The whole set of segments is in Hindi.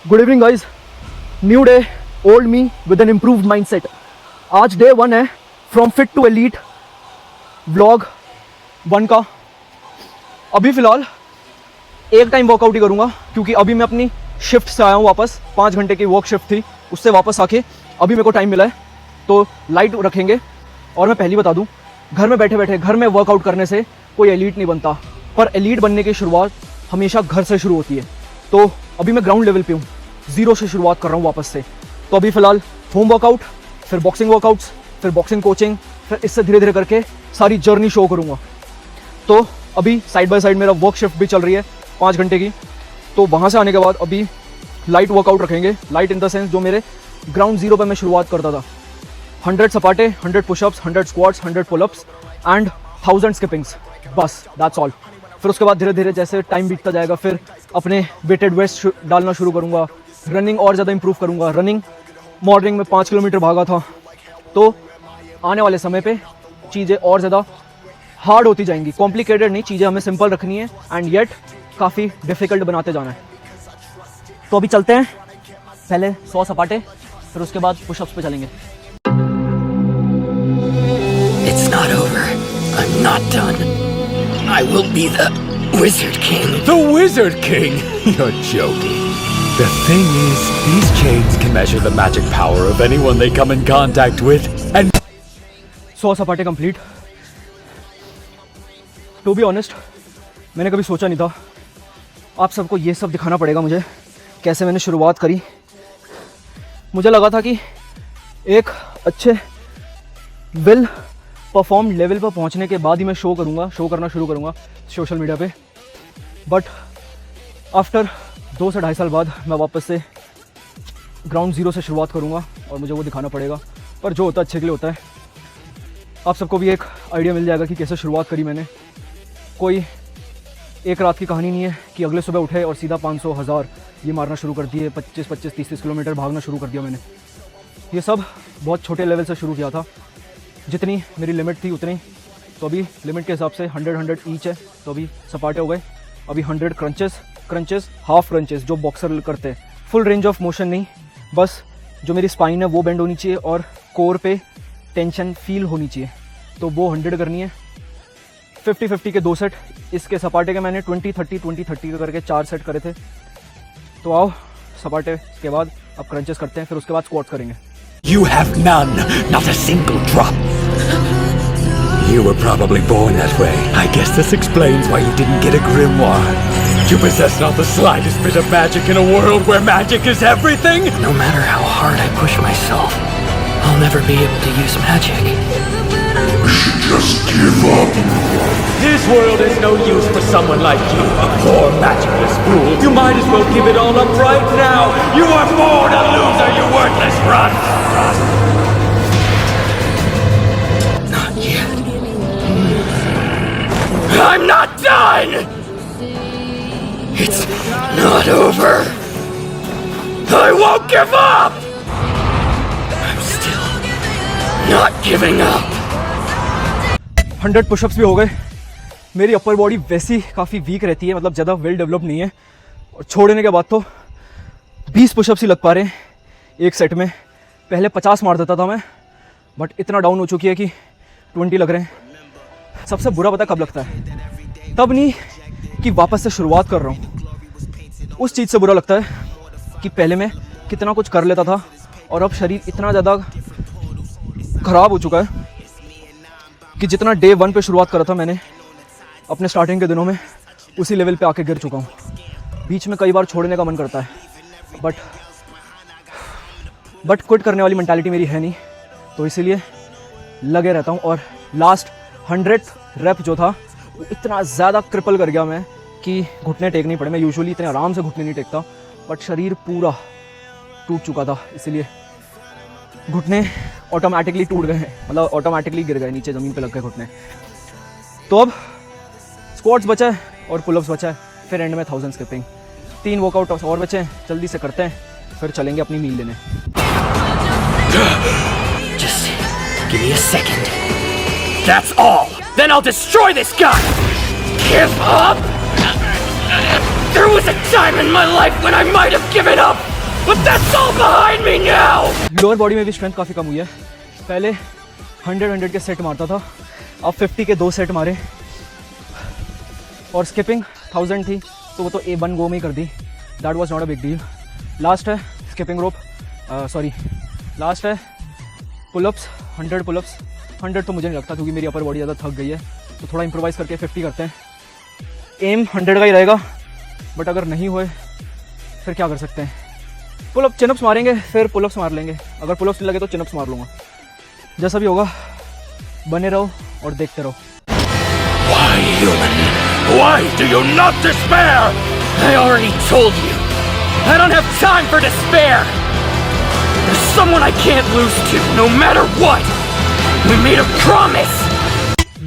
Good evening guys, new day old me with an improved mindset. आज डे 1 है from fit to elite vlog 1 का। अभी फ़िलहाल एक टाइम वर्कआउट ही करूँगा क्योंकि अभी मैं अपनी शिफ्ट से आया हूँ वापस। 5 घंटे की वर्क शिफ्ट थी, उससे वापस आके अभी मेरे को टाइम मिला है तो लाइट रखेंगे। और मैं पहली बता दूँ, घर में बैठे बैठे घर में वर्कआउट करने से कोई एलीट नहीं बनता, पर एलीट बनने की शुरुआत हमेशा घर से शुरू होती है। तो अभी मैं ग्राउंड लेवल पे हूँ, ज़ीरो से शुरुआत कर रहा हूँ वापस से। तो अभी फ़िलहाल होम वर्कआउट, फिर बॉक्सिंग वर्कआउट्स, फिर बॉक्सिंग कोचिंग, फिर इससे धीरे धीरे करके सारी जर्नी शो करूँगा। तो अभी साइड बाय साइड मेरा वर्क शिफ्ट भी चल रही है 5 घंटे की। तो वहाँ से आने के बाद अभी लाइट वर्कआउट रखेंगे। लाइट इन द सेंस जो मेरे ग्राउंड ज़ीरो पे मैं शुरुआत करता था। 100 सपाटे, 100 पुशअप्स, 100 स्क्वाट्स, 100 पुलअप्स एंड 1000 स्किपिंग्स, बस दैट्स ऑल। फिर उसके बाद धीरे धीरे जैसे टाइम बीतता जाएगा फिर अपने वेटेड वेस्ट डालना शुरू करूँगा। रनिंग और ज़्यादा इंप्रूव करूँगा। रनिंग मॉर्निंग में 5 किलोमीटर भागा था, तो आने वाले समय पे चीज़ें और ज़्यादा हार्ड होती जाएंगी। कॉम्प्लिकेटेड नहीं, चीज़ें हमें सिंपल रखनी है एंड येट काफ़ी डिफ़िकल्ट बनाते जाना है। तो अभी चलते हैं, पहले 100 सपाटे, फिर उसके बाद पुशअप्स पे चलेंगे। It's not over. I'm not done. I will be the Wizard King. The Wizard King? You're joking. The thing is, these chains can measure the magic power of anyone they come in contact with, and 100 Sapate complete. To be honest, मैंने कभी सोचा नहीं था आप सबको ये सब दिखाना पड़ेगा मुझे, कैसे मैंने शुरुआत करी। मुझे लगा था कि एक अच्छे वेल परफॉर्म लेवल पर पहुंचने के बाद ही मैं शो करना शुरू करूंगा सोशल मीडिया पे। बट आफ्टर 2 से 2.5 साल बाद मैं वापस से ग्राउंड ज़ीरो से शुरुआत करूंगा और मुझे वो दिखाना पड़ेगा। पर जो होता है अच्छे के लिए होता है। आप सबको भी एक आइडिया मिल जाएगा कि कैसे शुरुआत करी मैंने। कोई एक रात की कहानी नहीं है कि अगले सुबह उठे और सीधा 500, 1000 ये मारना शुरू कर दिए, 25, 30 किलोमीटर भागना शुरू कर दिया मैंने। ये सब बहुत छोटे लेवल से शुरू किया था, जितनी मेरी लिमिट थी उतनी। तो अभी लिमिट के हिसाब से 100 ईच है, तो अभी सपाटे हो गए। अभी 100 क्रंचेस, हाफ क्रंचेस जो बॉक्सर करते हैं। फुल रेंज ऑफ मोशन नहीं, बस जो मेरी स्पाइन है वो बेंड होनी चाहिए और कोर पे टेंशन फील होनी चाहिए। तो वो 100 करनी है। 50-50 के 2 सेट। इसके सपाटे के मैंने 20-30 करके 4 सेट करे थे। तो आओ सपाटे के बाद अब क्रंचेस करते हैं, फिर उसके बाद स्क्वाट्स करेंगे। you have none, not a single drop. You were probably born that way. I guess this explains why you didn't get a grimoire. You possess not the slightest bit of magic in a world where magic is everything. No matter how hard I push myself, I'll never be able to use magic. Just give up. This world is no use for someone like you, a poor magicless fool. You might as well give it all up right now. You are born a loser, you worthless runt. Not yet. I'm not done! It's not over. I won't give up! I'm still not giving up. 100 pushups भी हो गए। मेरी अपर बॉडी वैसी काफ़ी वीक रहती है, मतलब ज़्यादा वेल डेवलप नहीं है। और छोड़ने के बाद तो 20 पुशअप्स ही लग पा रहे हैं एक सेट में। पहले 50 मार देता था मैं, बट इतना डाउन हो चुकी है कि 20 लग रहे हैं। सबसे बुरा पता कब लगता है? तब नहीं कि वापस से शुरुआत कर रहा हूँ, उस चीज़ से बुरा लगता है कि पहले मैं कितना कुछ कर लेता था और अब शरीर इतना ज़्यादा ख़राब हो चुका है कि जितना डे 1 पे शुरुआत करा था मैंने अपने स्टार्टिंग के दिनों में, उसी लेवल पे आके गिर चुका हूँ। बीच में कई बार छोड़ने का मन करता है, बट क्विट करने वाली मेंटालिटी मेरी है नहीं, तो इसीलिए लगे रहता हूँ। और लास्ट 100th रेप जो था वो इतना ज़्यादा क्रिपल कर गया मैं कि घुटने टेक नहीं पड़े। मैं यूजुअली इतने आराम से घुटने नहीं टेकता, बट शरीर पूरा टूट चुका था, इसीलिए घुटने ऑटोमेटिकली टूट गए हैं, मतलब ऑटोमेटिकली गिर गए, नीचे ज़मीन पे लग गए घुटने। तो अब स्क्वाट्स बचा है और पुलअप्स बचा है, फिर एंड में 1000 स्किपिंग। 3 वर्कआउट और बचे हैं, जल्दी से करते हैं, फिर चलेंगे अपनी मील लेने। Just give me a second. That's all. Then I'll destroy this guy. Give up? There was a time in my life when I might have given up. But that's all behind me now! Lower body में भी स्ट्रेंथ काफ़ी कम हुई है। पहले 100 के सेट मारता था, अब 50 के 2 सेट मारे। और स्किपिंग 1000 थी तो वो तो A1 गो में ही कर दी। That was not a big deal. Last है स्किपिंग रोप, लास्ट है पुलअप्स, 100 पुलअप्स। 100 तो मुझे नहीं लगता क्योंकि मेरी अपर बॉडी ज़्यादा थक गई है, तो थोड़ा इम्प्रोवाइज़ करके 50 करते हैं। एम 100 का ही रहेगा, बट अगर नहीं हुए फिर क्या कर सकते हैं। पुलअप चिनअप्स मारेंगे, फिर पुलअप्स मार लेंगे। अगर पुलअप्स लगे तो चिनअप्स मार लूँगा। जैसा भी होगा बने रहो और देखते रहो। Why, human? Why do you not despair? I already told you. I don't have time for despair. There's someone I can't lose to, no matter what. We made a promise.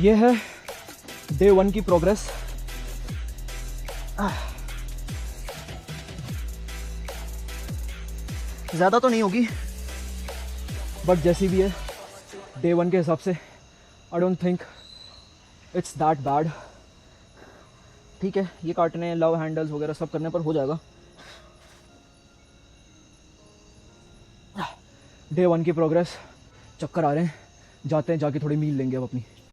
ये है डे 1 की प्रोग्रेस। ज़्यादा तो नहीं होगी, बट जैसी भी है डे 1 के हिसाब से I don't think it's that bad. ठीक है, ये काटने, लव हैंडल्स वगैरह सब करने पर हो जाएगा। डे 1 की प्रोग्रेस, चक्कर आ रहे हैं, जाते हैं, जाके थोड़ी मील लेंगे अब अपनी।